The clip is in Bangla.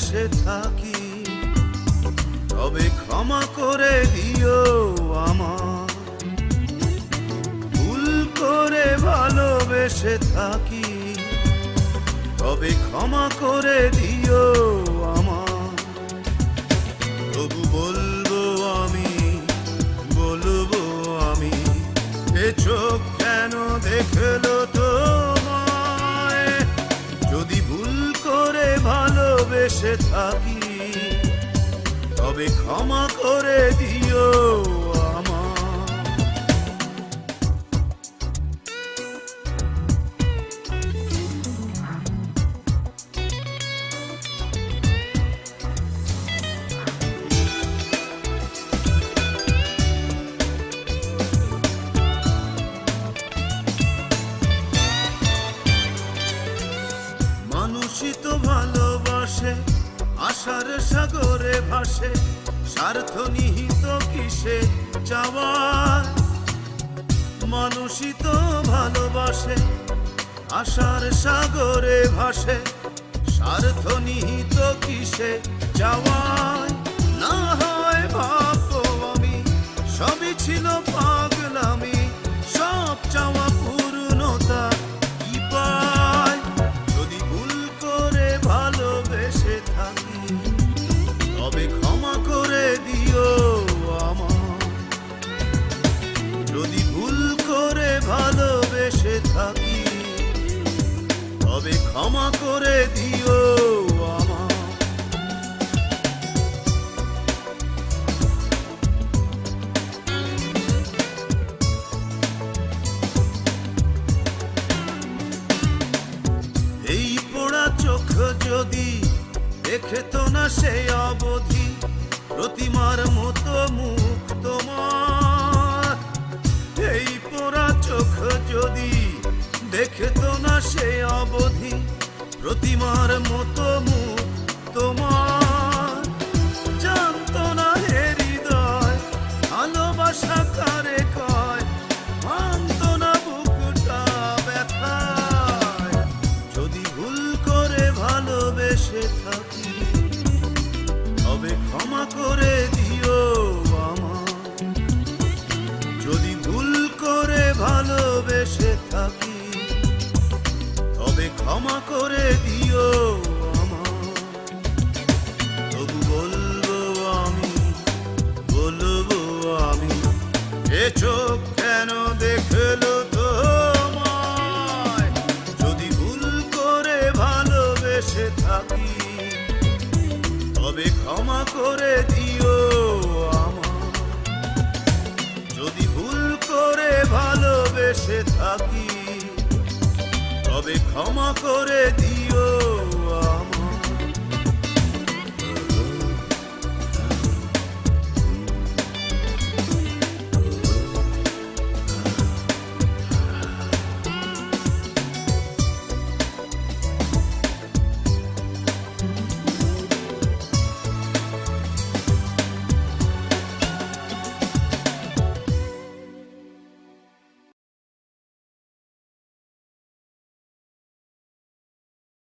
ভালোবেসে থাকি, তবে ক্ষমা করে দিও আমার। ভুল করে ভালোবেসে থাকি, তবে ক্ষমা করে দিও আমার। তবু বলবো আমি, বলবো আমি, এ চোখ কেন দেখলো তোমায়? যদি ভুল করে ভালোবেসে থাকি, তবে ক্ষমা করে দিও আমার। মানুষই তো ভালোবাসে, আশার সাগরে ভাসে, স্বার্থ নিহিত কিসে চাওয়ায়। মানুষই তো ভালোবাসে, আশার সাগরে ভাসে, স্বার্থ নিহিত কিসে চাওয়ায়। না হয় ভাববো আমি সবই ছিল পাগলামি, সব চাওয়া পূর্ণতা কি পায়? যদি ভুল করে ভালোবেসে থাকি, তবে ক্ষমা করে দিও আমার। যদি ভুল করে ভালোবেসে থাকি, তবে ক্ষমা করে দিও আমার। এই পোড়া চোখ যদি দেখে তো না সেই অবধি, প্রতিমার মতো মুখ তোমার। এই পোড়া চোখ যদি দেখে তো না সেই অবধি, প্রতিমার মতো মুখ তোমার। জানতো না হে হৃদয় ভালোবাসা কারে কয়, মানতো না বুকটা ব্যথায়। যদি ভুল করে ভালোবেসে থাকি, তবে ক্ষমা করে দিও আমার। যদি ভুল করে ভালোবেসে থাকি, তবে ক্ষমা করে দিও আমার। তবু বলবো আমি, বলবো আমি, এ চোখ কেন দেখলো তোমায়? যদি ভুল করে ভালোবেসে থাকি, তবে ক্ষমা করে দিও আমার। যদি ভুল করে ভালোবেসে থাকি, তবে ক্ষমা করে দিও।